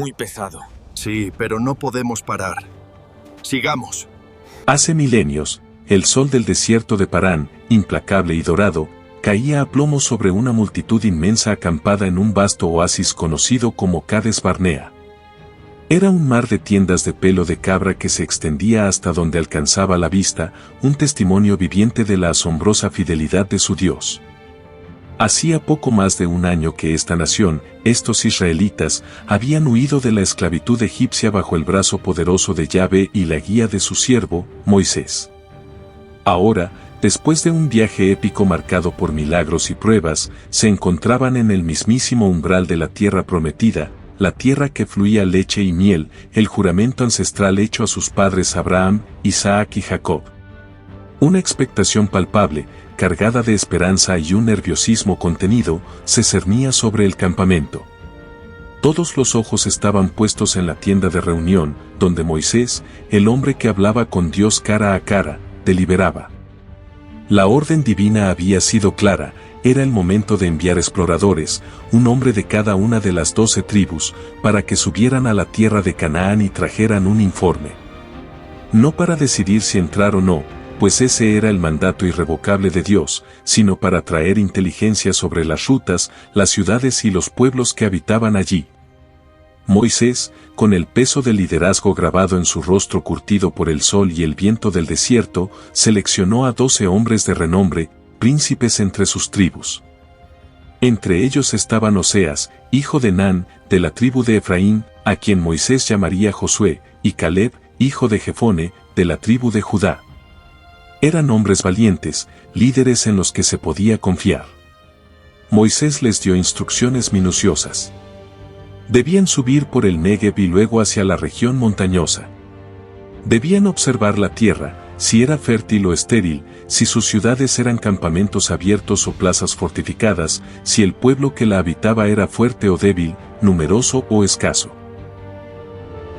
muy pesado. Sí, pero no podemos parar. Sigamos. Hace milenios, el sol del desierto de Parán, implacable y dorado, caía a plomo sobre una multitud inmensa acampada en un vasto oasis conocido como Cades Barnea. Era un mar de tiendas de pelo de cabra que se extendía hasta donde alcanzaba la vista, un testimonio viviente de la asombrosa fidelidad de su Dios. Hacía poco más de un año que esta nación, estos israelitas, habían huido de la esclavitud egipcia bajo el brazo poderoso de Yahvé y la guía de su siervo, Moisés. Ahora, después de un viaje épico marcado por milagros y pruebas, se encontraban en el mismísimo umbral de la tierra prometida, la tierra que fluía leche y miel, el juramento ancestral hecho a sus padres Abraham, Isaac y Jacob. Una expectación palpable, cargada de esperanza y un nerviosismo contenido, se cernía sobre el campamento. Todos los ojos estaban puestos en la tienda de reunión, donde Moisés, el hombre que hablaba con Dios cara a cara, deliberaba. La orden divina había sido clara, era el momento de enviar exploradores, un hombre de cada una de las 12 tribus, para que subieran a la tierra de Canaán y trajeran un informe. No para decidir si entrar o no, pues ese era el mandato irrevocable de Dios, sino para traer inteligencia sobre las rutas, las ciudades y los pueblos que habitaban allí. Moisés, con el peso del liderazgo grabado en su rostro curtido por el sol y el viento del desierto, seleccionó a 12 hombres de renombre, príncipes entre sus tribus. Entre ellos estaban Oseas, hijo de Nan, de la tribu de Efraín, a quien Moisés llamaría Josué, y Caleb, hijo de Jefone, de la tribu de Judá. Eran hombres valientes, líderes en los que se podía confiar. Moisés les dio instrucciones minuciosas. Debían subir por el Negev y luego hacia la región montañosa. Debían observar la tierra, si era fértil o estéril, si sus ciudades eran campamentos abiertos o plazas fortificadas, si el pueblo que la habitaba era fuerte o débil, numeroso o escaso.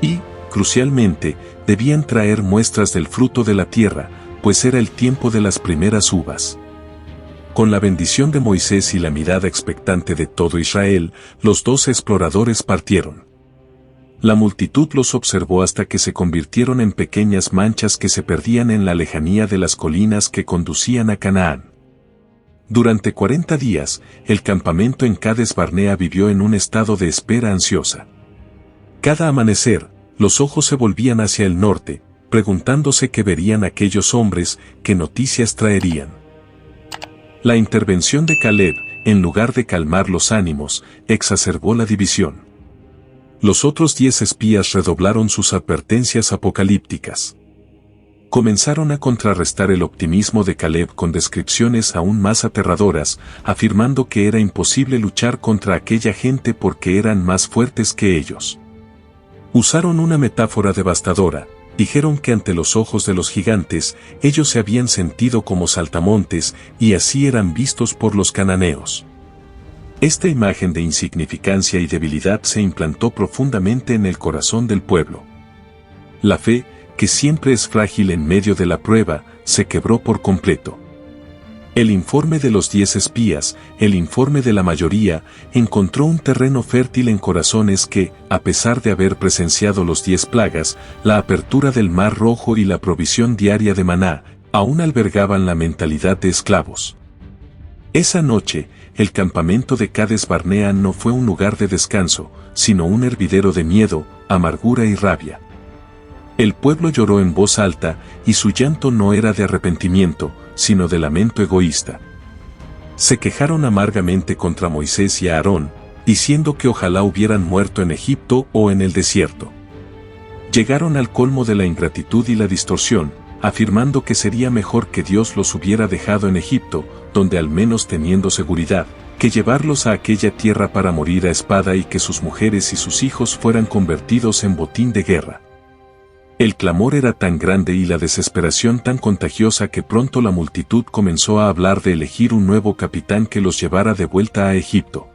Y, crucialmente, debían traer muestras del fruto de la tierra, pues era el tiempo de las primeras uvas. Con la bendición de Moisés y la mirada expectante de todo Israel, los 12 exploradores partieron. La multitud los observó hasta que se convirtieron en pequeñas manchas que se perdían en la lejanía de las colinas que conducían a Canaán. Durante 40 días, el campamento en Cades Barnea vivió en un estado de espera ansiosa. Cada amanecer, los ojos se volvían hacia el norte, preguntándose qué verían aquellos hombres, qué noticias traerían. La intervención de Caleb, en lugar de calmar los ánimos, exacerbó la división. Los otros 10 espías redoblaron sus advertencias apocalípticas. Comenzaron a contrarrestar el optimismo de Caleb con descripciones aún más aterradoras, afirmando que era imposible luchar contra aquella gente porque eran más fuertes que ellos. Usaron una metáfora devastadora. Dijeron que ante los ojos de los gigantes, ellos se habían sentido como saltamontes y así eran vistos por los cananeos. Esta imagen de insignificancia y debilidad se implantó profundamente en el corazón del pueblo. La fe, que siempre es frágil en medio de la prueba, se quebró por completo. El informe de los 10 espías, el informe de la mayoría, encontró un terreno fértil en corazones que, a pesar de haber presenciado los 10 plagas, la apertura del Mar Rojo y la provisión diaria de maná, aún albergaban la mentalidad de esclavos. Esa noche, el campamento de Cades Barnea no fue un lugar de descanso, sino un hervidero de miedo, amargura y rabia. El pueblo lloró en voz alta, y su llanto no era de arrepentimiento, sino de lamento egoísta. Se quejaron amargamente contra Moisés y Aarón, diciendo que ojalá hubieran muerto en Egipto o en el desierto. Llegaron al colmo de la ingratitud y la distorsión, afirmando que sería mejor que Dios los hubiera dejado en Egipto, donde al menos teniendo seguridad, que llevarlos a aquella tierra para morir a espada y que sus mujeres y sus hijos fueran convertidos en botín de guerra. El clamor era tan grande y la desesperación tan contagiosa que pronto la multitud comenzó a hablar de elegir un nuevo capitán que los llevara de vuelta a Egipto.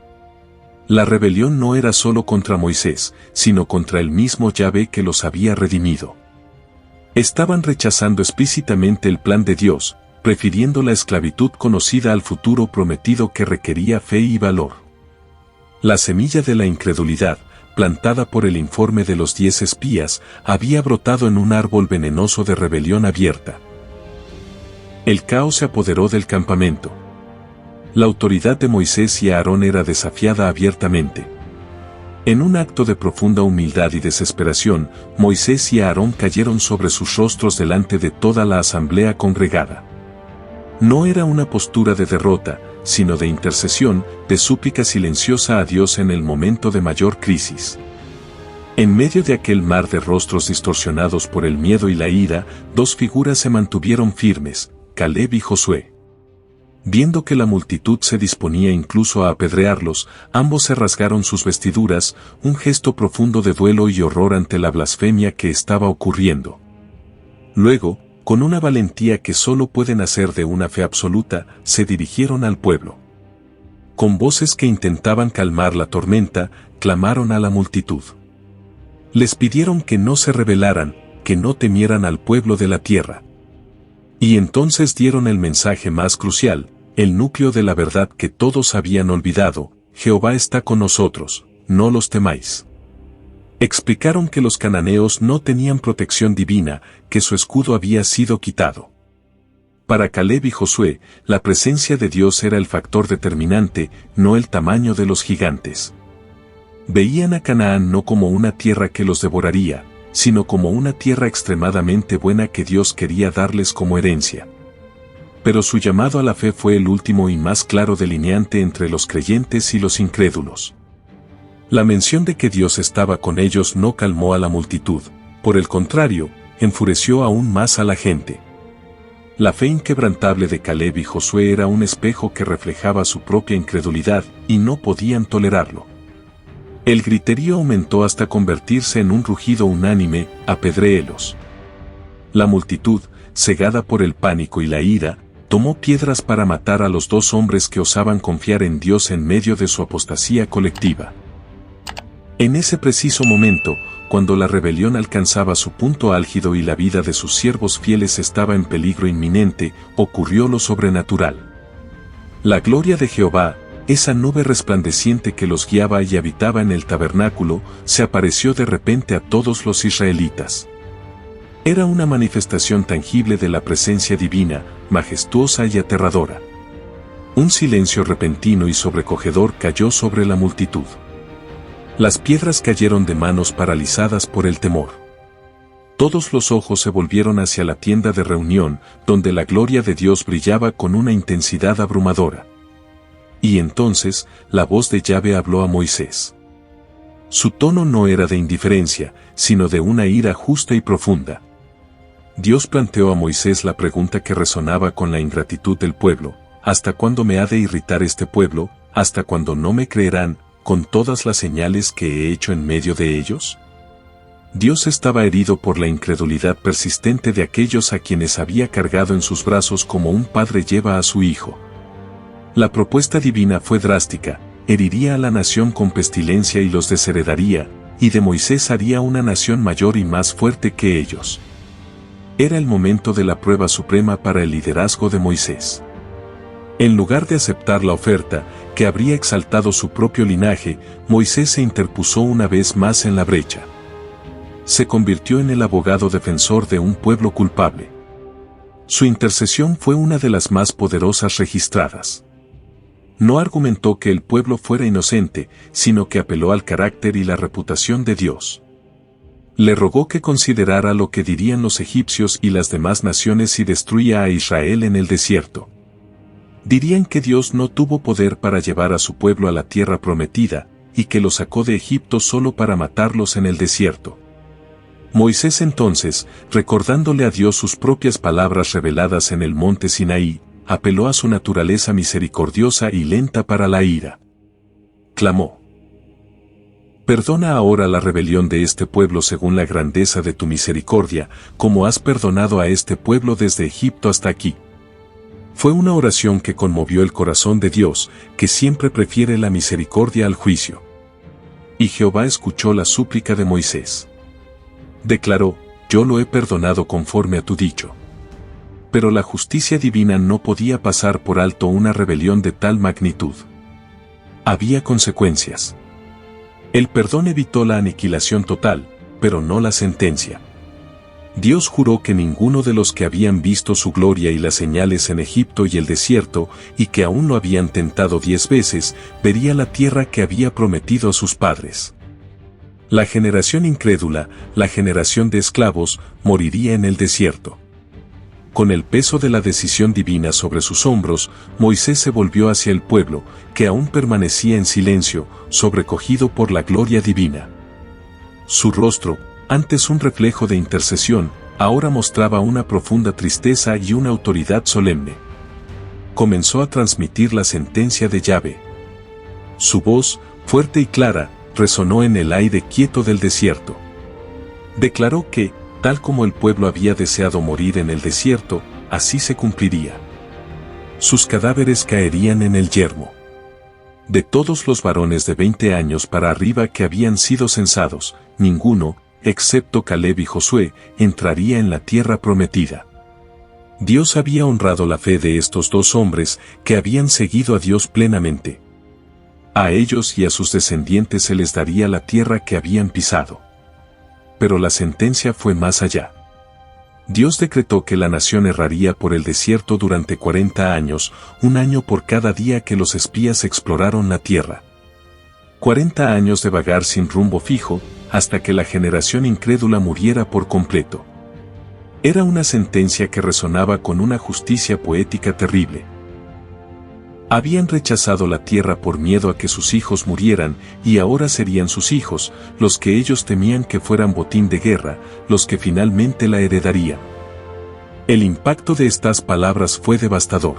La rebelión no era solo contra Moisés, sino contra el mismo Yahvé que los había redimido. Estaban rechazando explícitamente el plan de Dios, prefiriendo la esclavitud conocida al futuro prometido que requería fe y valor. La semilla de la incredulidad, plantada por el informe de los 10 espías, había brotado en un árbol venenoso de rebelión abierta. El caos se apoderó del campamento. La autoridad de Moisés y Aarón era desafiada abiertamente. En un acto de profunda humildad y desesperación, Moisés y Aarón cayeron sobre sus rostros delante de toda la asamblea congregada. No era una postura de derrota, sino de intercesión, de súplica silenciosa a Dios en el momento de mayor crisis. En medio de aquel mar de rostros distorsionados por el miedo y la ira, dos figuras se mantuvieron firmes, Caleb y Josué. Viendo que la multitud se disponía incluso a apedrearlos, ambos se rasgaron sus vestiduras, un gesto profundo de duelo y horror ante la blasfemia que estaba ocurriendo. Luego, con una valentía que solo puede nacer de una fe absoluta, se dirigieron al pueblo. Con voces que intentaban calmar la tormenta, clamaron a la multitud. Les pidieron que no se rebelaran, que no temieran al pueblo de la tierra. Y entonces dieron el mensaje más crucial, el núcleo de la verdad que todos habían olvidado: Jehová está con nosotros, no los temáis. Explicaron que los cananeos no tenían protección divina, que su escudo había sido quitado. Para Caleb y Josué, la presencia de Dios era el factor determinante, no el tamaño de los gigantes. Veían a Canaán no como una tierra que los devoraría, sino como una tierra extremadamente buena que Dios quería darles como herencia. Pero su llamado a la fe fue el último y más claro delineante entre los creyentes y los incrédulos. La mención de que Dios estaba con ellos no calmó a la multitud, por el contrario, enfureció aún más a la gente. La fe inquebrantable de Caleb y Josué era un espejo que reflejaba su propia incredulidad, y no podían tolerarlo. El griterío aumentó hasta convertirse en un rugido unánime: apedréelos. La multitud, cegada por el pánico y la ira, tomó piedras para matar a los dos hombres que osaban confiar en Dios en medio de su apostasía colectiva. En ese preciso momento, cuando la rebelión alcanzaba su punto álgido y la vida de sus siervos fieles estaba en peligro inminente, ocurrió lo sobrenatural. La gloria de Jehová, esa nube resplandeciente que los guiaba y habitaba en el tabernáculo, se apareció de repente a todos los israelitas. Era una manifestación tangible de la presencia divina, majestuosa y aterradora. Un silencio repentino y sobrecogedor cayó sobre la multitud. Las piedras cayeron de manos paralizadas por el temor. Todos los ojos se volvieron hacia la tienda de reunión, donde la gloria de Dios brillaba con una intensidad abrumadora. Y entonces, la voz de Yahvé habló a Moisés. Su tono no era de indiferencia, sino de una ira justa y profunda. Dios planteó a Moisés la pregunta que resonaba con la ingratitud del pueblo: ¿hasta cuándo me ha de irritar este pueblo? ¿Hasta cuándo no me creerán, con todas las señales que he hecho en medio de ellos? Dios estaba herido por la incredulidad persistente de aquellos a quienes había cargado en sus brazos como un padre lleva a su hijo. La propuesta divina fue drástica: heriría a la nación con pestilencia y los desheredaría, y de Moisés haría una nación mayor y más fuerte que ellos. Era el momento de la prueba suprema para el liderazgo de Moisés. En lugar de aceptar la oferta, que habría exaltado su propio linaje, Moisés se interpuso una vez más en la brecha. Se convirtió en el abogado defensor de un pueblo culpable. Su intercesión fue una de las más poderosas registradas. No argumentó que el pueblo fuera inocente, sino que apeló al carácter y la reputación de Dios. Le rogó que considerara lo que dirían los egipcios y las demás naciones si destruía a Israel en el desierto. Dirían que Dios no tuvo poder para llevar a su pueblo a la tierra prometida, y que lo sacó de Egipto solo para matarlos en el desierto. Moisés entonces, recordándole a Dios sus propias palabras reveladas en el monte Sinaí, apeló a su naturaleza misericordiosa y lenta para la ira. Clamó: Perdona ahora la rebelión de este pueblo según la grandeza de tu misericordia, como has perdonado a este pueblo desde Egipto hasta aquí. Fue una oración que conmovió el corazón de Dios, que siempre prefiere la misericordia al juicio. Y Jehová escuchó la súplica de Moisés. Declaró: Yo lo he perdonado conforme a tu dicho. Pero la justicia divina no podía pasar por alto una rebelión de tal magnitud. Había consecuencias. El perdón evitó la aniquilación total, pero no la sentencia. Dios juró que ninguno de los que habían visto su gloria y las señales en Egipto y el desierto, y que aún lo habían tentado 10 veces, vería la tierra que había prometido a sus padres. La generación incrédula, la generación de esclavos, moriría en el desierto. Con el peso de la decisión divina sobre sus hombros, Moisés se volvió hacia el pueblo, que aún permanecía en silencio, sobrecogido por la gloria divina. Su rostro, antes un reflejo de intercesión, ahora mostraba una profunda tristeza y una autoridad solemne. Comenzó a transmitir la sentencia de Yahvé. Su voz, fuerte y clara, resonó en el aire quieto del desierto. Declaró que, tal como el pueblo había deseado morir en el desierto, así se cumpliría. Sus cadáveres caerían en el yermo. De todos los varones de 20 años para arriba que habían sido censados, ninguno, excepto Caleb y Josué, entraría en la tierra prometida. Dios había honrado la fe de estos 2 hombres que habían seguido a Dios plenamente. A ellos y a sus descendientes se les daría la tierra que habían pisado. Pero la sentencia fue más allá. Dios decretó que la nación erraría por el desierto durante 40 años, 1 año por cada día que los espías exploraron la tierra. 40 años de vagar sin rumbo fijo, hasta que la generación incrédula muriera por completo. Era una sentencia que resonaba con una justicia poética terrible. Habían rechazado la tierra por miedo a que sus hijos murieran, y ahora serían sus hijos, los que ellos temían que fueran botín de guerra, los que finalmente la heredarían. El impacto de estas palabras fue devastador.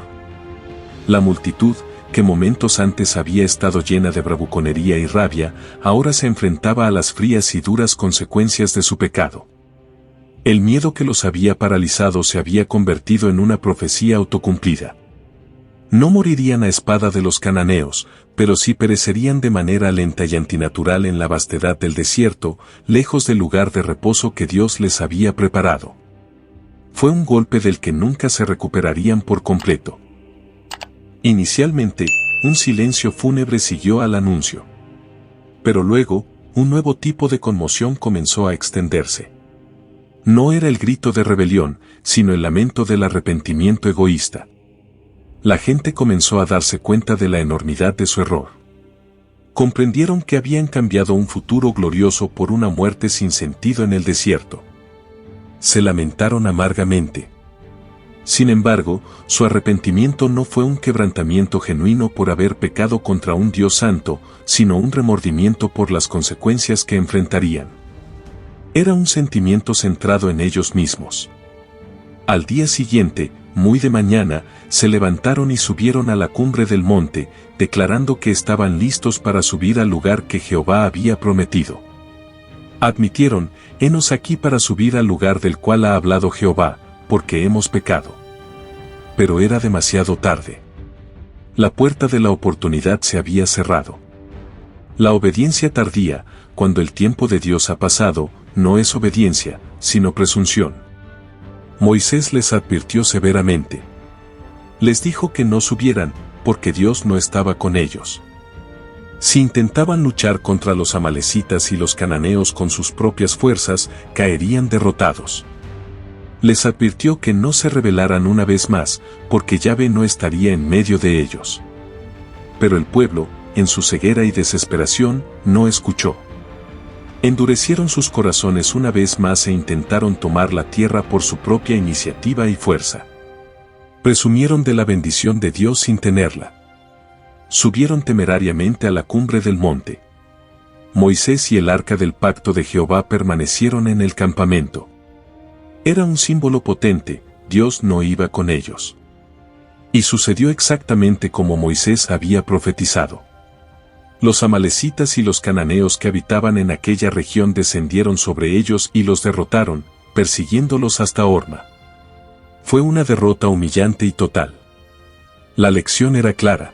La multitud, que momentos antes había estado llena de bravuconería y rabia, ahora se enfrentaba a las frías y duras consecuencias de su pecado. El miedo que los había paralizado se había convertido en una profecía autocumplida. No morirían a espada de los cananeos, pero sí perecerían de manera lenta y antinatural en la vastedad del desierto, lejos del lugar de reposo que Dios les había preparado. Fue un golpe del que nunca se recuperarían por completo. Inicialmente, un silencio fúnebre siguió al anuncio. Pero luego, un nuevo tipo de conmoción comenzó a extenderse. No era el grito de rebelión, sino el lamento del arrepentimiento egoísta. La gente comenzó a darse cuenta de la enormidad de su error. Comprendieron que habían cambiado un futuro glorioso por una muerte sin sentido en el desierto. Se lamentaron amargamente. Sin embargo, su arrepentimiento no fue un quebrantamiento genuino por haber pecado contra un Dios santo, sino un remordimiento por las consecuencias que enfrentarían. Era un sentimiento centrado en ellos mismos. Al día siguiente, muy de mañana, se levantaron y subieron a la cumbre del monte, declarando que estaban listos para subir al lugar que Jehová había prometido. Admitieron, henos aquí para subir al lugar del cual ha hablado Jehová, porque hemos pecado. Pero era demasiado tarde. La puerta de la oportunidad se había cerrado. La obediencia tardía, cuando el tiempo de Dios ha pasado, no es obediencia, sino presunción. Moisés les advirtió severamente. Les dijo que no subieran, porque Dios no estaba con ellos. Si intentaban luchar contra los amalecitas y los cananeos con sus propias fuerzas, caerían derrotados. Les advirtió que no se rebelaran una vez más, porque Yahvé no estaría en medio de ellos. Pero el pueblo, en su ceguera y desesperación, no escuchó. Endurecieron sus corazones una vez más e intentaron tomar la tierra por su propia iniciativa y fuerza. Presumieron de la bendición de Dios sin tenerla. Subieron temerariamente a la cumbre del monte. Moisés y el arca del pacto de Jehová permanecieron en el campamento. Era un símbolo potente, Dios no iba con ellos. Y sucedió exactamente como Moisés había profetizado. Los amalecitas y los cananeos que habitaban en aquella región descendieron sobre ellos y los derrotaron, persiguiéndolos hasta Horma. Fue una derrota humillante y total. La lección era clara.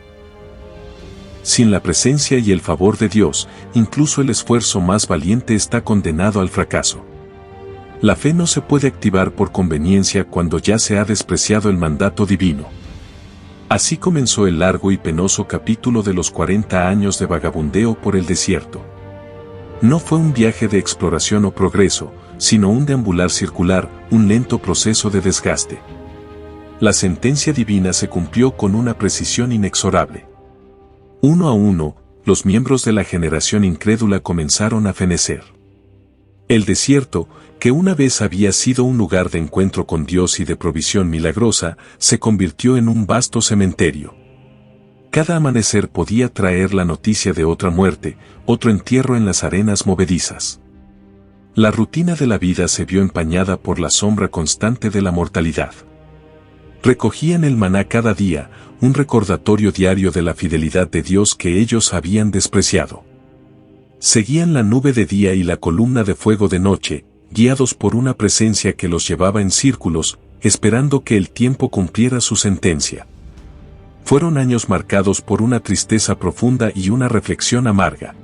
Sin la presencia y el favor de Dios, incluso el esfuerzo más valiente está condenado al fracaso. La fe no se puede activar por conveniencia cuando ya se ha despreciado el mandato divino. Así comenzó el largo y penoso capítulo de los 40 años de vagabundeo por el desierto. No fue un viaje de exploración o progreso, sino un deambular circular, un lento proceso de desgaste. La sentencia divina se cumplió con una precisión inexorable. Uno a uno, los miembros de la generación incrédula comenzaron a fenecer. El desierto, que una vez había sido un lugar de encuentro con Dios y de provisión milagrosa, se convirtió en un vasto cementerio. Cada amanecer podía traer la noticia de otra muerte, otro entierro en las arenas movedizas. La rutina de la vida se vio empañada por la sombra constante de la mortalidad. Recogían el maná cada día, un recordatorio diario de la fidelidad de Dios que ellos habían despreciado. Seguían la nube de día y la columna de fuego de noche, guiados por una presencia que los llevaba en círculos, esperando que el tiempo cumpliera su sentencia. Fueron años marcados por una tristeza profunda y una reflexión amarga.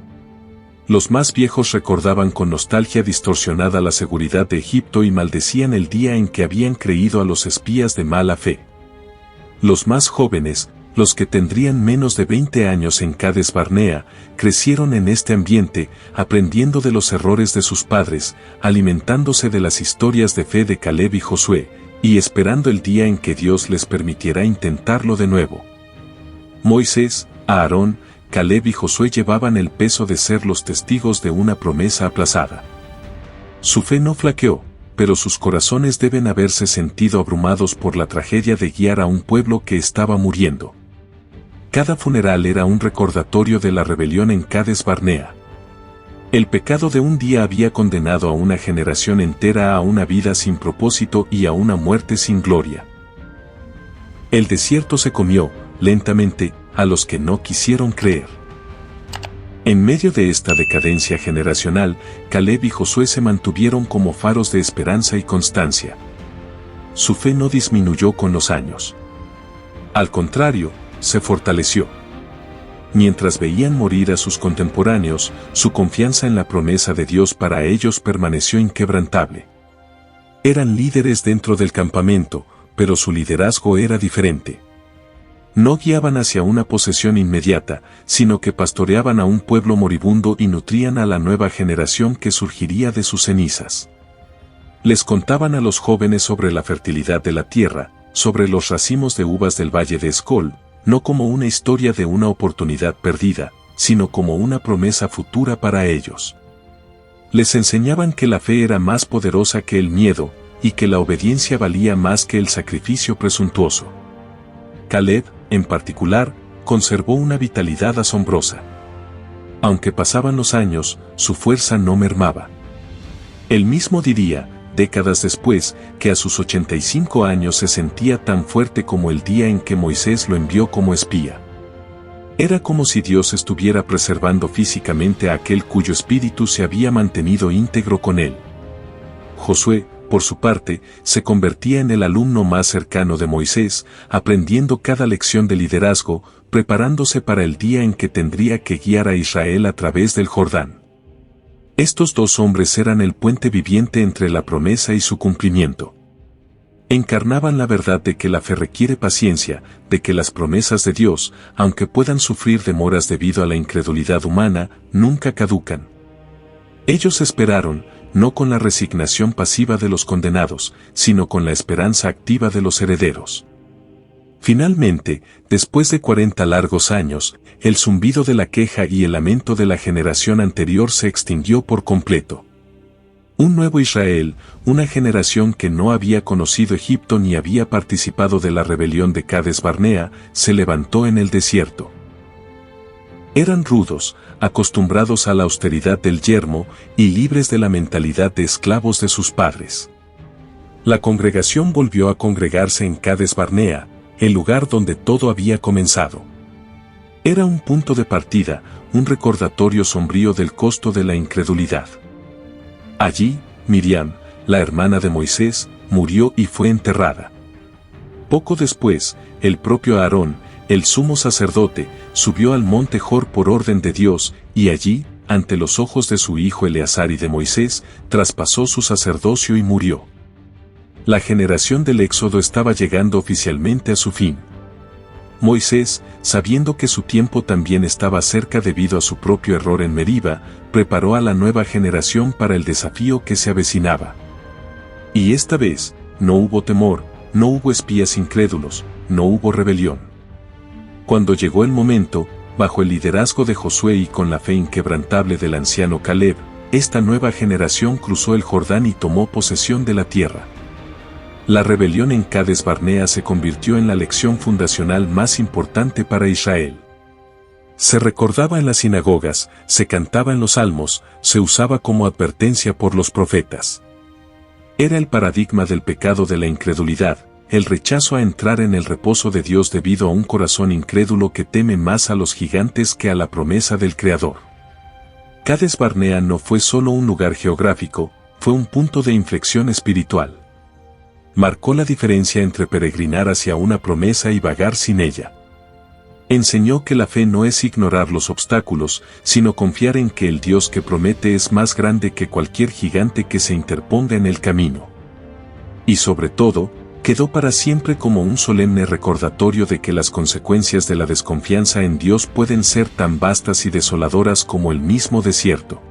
Los más viejos recordaban con nostalgia distorsionada la seguridad de Egipto y maldecían el día en que habían creído a los espías de mala fe. Los más jóvenes, los que tendrían menos de 20 años en Cades Barnea, crecieron en este ambiente, aprendiendo de los errores de sus padres, alimentándose de las historias de fe de Caleb y Josué, y esperando el día en que Dios les permitiera intentarlo de nuevo. Moisés, Aarón, Caleb y Josué llevaban el peso de ser los testigos de una promesa aplazada. Su fe no flaqueó, pero sus corazones deben haberse sentido abrumados por la tragedia de guiar a un pueblo que estaba muriendo. Cada funeral era un recordatorio de la rebelión en Cades Barnea. El pecado de un día había condenado a una generación entera a una vida sin propósito y a una muerte sin gloria. El desierto se comió, lentamente, a los que no quisieron creer. En medio de esta decadencia generacional, Caleb y Josué se mantuvieron como faros de esperanza y constancia. Su fe no disminuyó con los años. Al contrario, se fortaleció. Mientras veían morir a sus contemporáneos, su confianza en la promesa de Dios para ellos permaneció inquebrantable. Eran líderes dentro del campamento, pero su liderazgo era diferente. No guiaban hacia una posesión inmediata, sino que pastoreaban a un pueblo moribundo y nutrían a la nueva generación que surgiría de sus cenizas. Les contaban a los jóvenes sobre la fertilidad de la tierra, sobre los racimos de uvas del valle de Escol, no como una historia de una oportunidad perdida, sino como una promesa futura para ellos. Les enseñaban que la fe era más poderosa que el miedo, y que la obediencia valía más que el sacrificio presuntuoso. Caleb, en particular, conservó una vitalidad asombrosa. Aunque pasaban los años, su fuerza no mermaba. Él mismo diría, décadas después, que a sus 85 años se sentía tan fuerte como el día en que Moisés lo envió como espía. Era como si Dios estuviera preservando físicamente a aquel cuyo espíritu se había mantenido íntegro con él. Josué, por su parte, se convertía en el alumno más cercano de Moisés, aprendiendo cada lección de liderazgo, preparándose para el día en que tendría que guiar a Israel a través del Jordán. Estos dos hombres eran el puente viviente entre la promesa y su cumplimiento. Encarnaban la verdad de que la fe requiere paciencia, de que las promesas de Dios, aunque puedan sufrir demoras debido a la incredulidad humana, nunca caducan. Ellos esperaron, no con la resignación pasiva de los condenados, sino con la esperanza activa de los herederos. Finalmente, después de 40 largos años, el zumbido de la queja y el lamento de la generación anterior se extinguió por completo. Un nuevo Israel, una generación que no había conocido Egipto ni había participado de la rebelión de Cades Barnea, se levantó en el desierto. Eran rudos, acostumbrados a la austeridad del yermo y libres de la mentalidad de esclavos de sus padres. La congregación volvió a congregarse en Cades Barnea, el lugar donde todo había comenzado. Era un punto de partida, un recordatorio sombrío del costo de la incredulidad. Allí, Miriam, la hermana de Moisés, murió y fue enterrada. Poco después, el propio Aarón, el sumo sacerdote, subió al monte Jor por orden de Dios, y allí, ante los ojos de su hijo Eleazar y de Moisés, traspasó su sacerdocio y murió. La generación del Éxodo estaba llegando oficialmente a su fin. Moisés, sabiendo que su tiempo también estaba cerca debido a su propio error en Meriba, preparó a la nueva generación para el desafío que se avecinaba. Y esta vez, no hubo temor, no hubo espías incrédulos, no hubo rebelión. Cuando llegó el momento, bajo el liderazgo de Josué y con la fe inquebrantable del anciano Caleb, esta nueva generación cruzó el Jordán y tomó posesión de la tierra. La rebelión en Cades Barnea se convirtió en la lección fundacional más importante para Israel. Se recordaba en las sinagogas, se cantaba en los salmos, se usaba como advertencia por los profetas. Era el paradigma del pecado de la incredulidad, el rechazo a entrar en el reposo de Dios debido a un corazón incrédulo que teme más a los gigantes que a la promesa del Creador. Cades Barnea no fue solo un lugar geográfico, fue un punto de inflexión espiritual. Marcó la diferencia entre peregrinar hacia una promesa y vagar sin ella. Enseñó que la fe no es ignorar los obstáculos, sino confiar en que el Dios que promete es más grande que cualquier gigante que se interponga en el camino. Y sobre todo, quedó para siempre como un solemne recordatorio de que las consecuencias de la desconfianza en Dios pueden ser tan vastas y desoladoras como el mismo desierto.